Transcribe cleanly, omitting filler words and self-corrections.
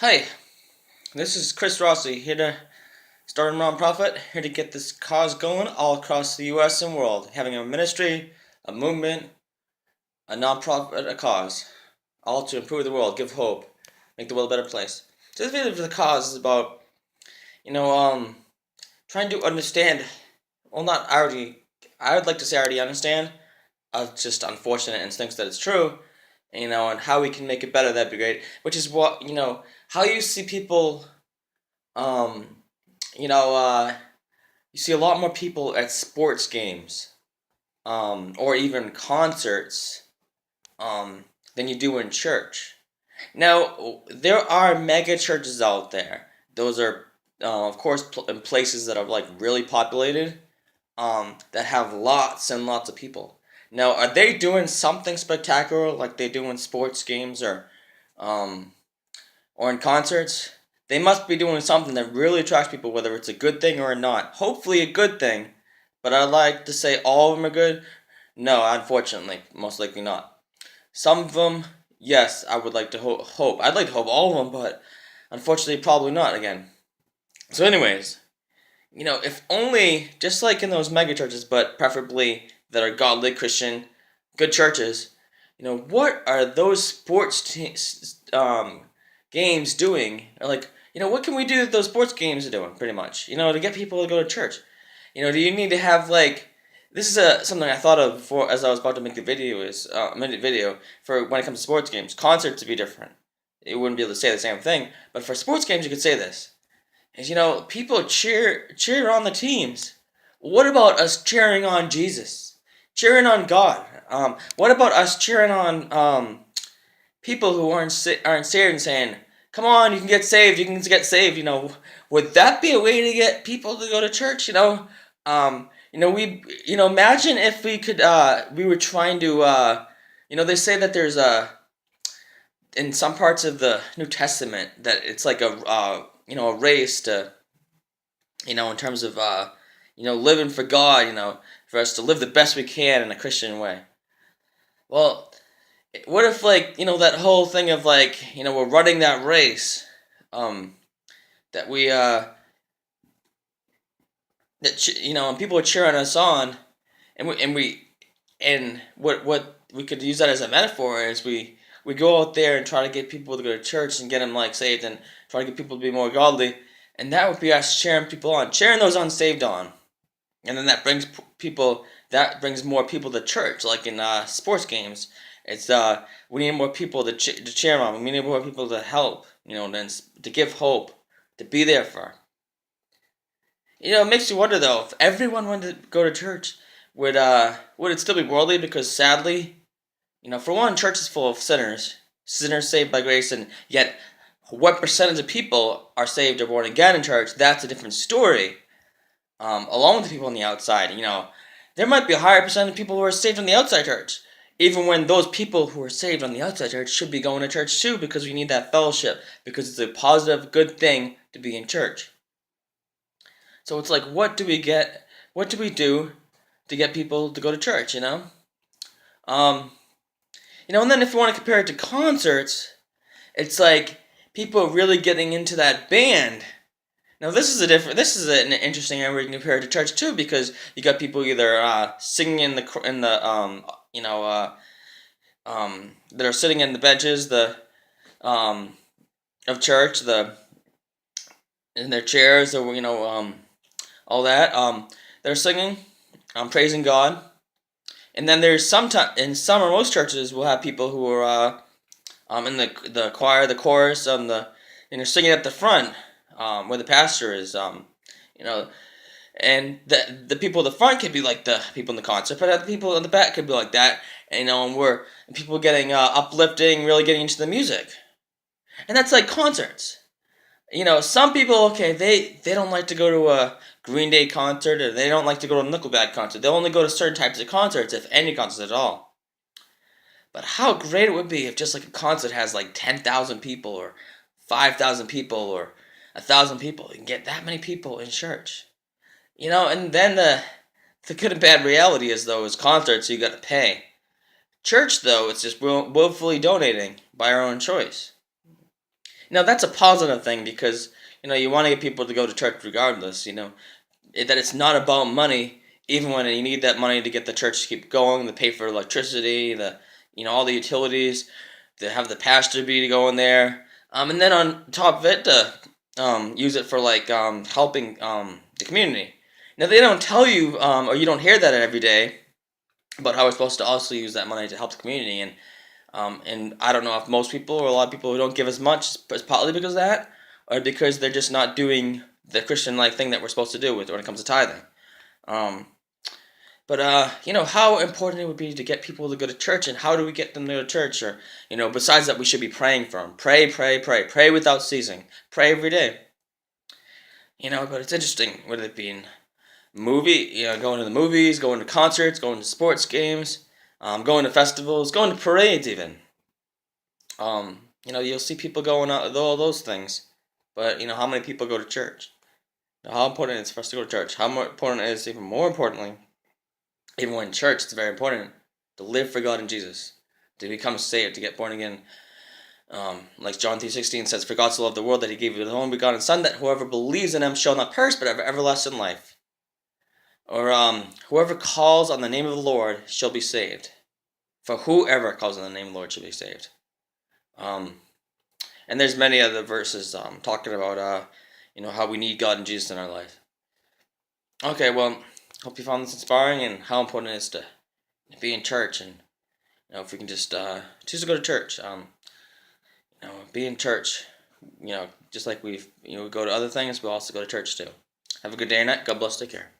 Hi, this is Chris Rossi, here to start a nonprofit, here to get this cause going all across the US and world, having a ministry, a movement, a nonprofit, a cause, all to improve the world, give hope, make the world a better place. So this video for the cause is about, you know, trying to understand, well not already, I would like to say I already understand, just unfortunate instincts that it's true, and how we can make it better, that'd be great, which is what, how you see people, um, you know, uh, you see a lot more people at sports games, or even concerts, than you do in church. Now, there are mega churches out there. Those are, of course, in places that are like really populated, that have lots and lots of people. Now, are they doing something spectacular like they do in sports games um, or in concerts? They must be doing something that really attracts people, whether it's a good thing or not. Hopefully, a good thing. But I'd like to say all of them are good. No, unfortunately, most likely not. Some of them, yes, I would like to hope. I'd like to hope all of them, but unfortunately, probably not again. So, anyways, if only, just like in those mega churches, but preferably that are godly, Christian, good churches, what are those games doing? Or like, what can we do that those sports games are doing, pretty much? To get people to go to church. Do you need to have like, this is something I thought of before as I was about to make the video is minute video for when it comes to sports games. Concerts would be different. It wouldn't be able to say the same thing, but for sports games you could say this. Is people cheer on the teams. What about us cheering on Jesus, cheering on God? What about us cheering on people who aren't saved and saying, "Come on, you can get saved. You can get saved." Would that be a way to get people to go to church? Imagine if we could. We were trying to. They say that there's a in some parts of the New Testament that it's like a race to, in terms of living for God, for us to live the best we can in a Christian way. Well, what if like that whole thing of like we're running that race, um, that we and people are cheering us on, and what we could use that as a metaphor is we go out there and try to get people to go to church and get them like saved and try to get people to be more godly, and that would be us cheering people on, cheering those unsaved on, and then that brings more people to church, like in sports games. It's we need more people to cheer on. We need more people to help, to give hope, to be there for. It makes you wonder though, if everyone wanted to go to church, would it still be worldly? Because sadly, for one, church is full of sinners, sinners saved by grace, and yet what percentage of people are saved or born again in church? That's a different story. Along with the people on the outside, there might be a higher percentage of people who are saved on the outside church, even when those people who are saved on the outside church should be going to church too, because we need that fellowship, because it's a positive, good thing to be in church. So it's like, what do we get? What do we do to get people to go to church? Um, and then if you want to compare it to concerts, it's like people really getting into that band. Now This is an interesting area where you can compare it to church too, because you got people either singing that are sitting in the benches um, of church, in their chairs, or all that. They're singing, praising God. And then there's in some or most churches will have people who are in the choir, the chorus, singing at the front, where the pastor is, you know, and the people at the front could be like the people in the concert, but the people in the back could be like that, and people getting uplifting, really getting into the music, and that's like concerts. Some people, okay, they don't like to go to a Green Day concert, or they don't like to go to a Nickelback concert. They'll only go to certain types of concerts, if any concerts at all. But how great it would be if just like a concert has like 10,000 people, or 5,000 people, or 1,000 people. You can get that many people in church. And then the good and bad reality is, though, is concerts you got to pay. Church, though, it's just willfully donating by our own choice. Now that's a positive thing because you want to get people to go to church regardless. That it's not about money, even when you need that money to get the church to keep going, to pay for electricity, all the utilities, to have the pastor be to go in there, and then on top of it to use it for like helping the community. Now they don't tell you, or you don't hear that every day, about how we're supposed to also use that money to help the community. And I don't know if most people or a lot of people who don't give as much is partly because of that, or because they're just not doing the Christian like thing that we're supposed to do with when it comes to tithing. Um, but how important it would be to get people to go to church, and how do we get them to go to church? Or besides that, we should be praying for them. Pray, pray, pray, pray without ceasing. Pray every day. But it's interesting. Whether it be in going to the movies, going to concerts, going to sports games, going to festivals, going to parades, even. You'll see people going out with all those things, but how many people go to church? How important it is for us to go to church? How more important it is, even more importantly, even when in church, it's very important to live for God and Jesus, to become saved, to get born again. Like John 3:16 says, "For God so loved the world that He gave His only begotten Son, that whoever believes in Him shall not perish but have everlasting life." Or whoever calls on the name of the Lord shall be saved. For whoever calls on the name of the Lord shall be saved. Um, and there's many other verses talking about how we need God and Jesus in our life. Okay, well, hope you found this inspiring and how important it is to be in church, and if we can just choose to go to church. Be in church. Just like we go to other things, we'll also go to church too. Have a good day or night. God bless. Take care.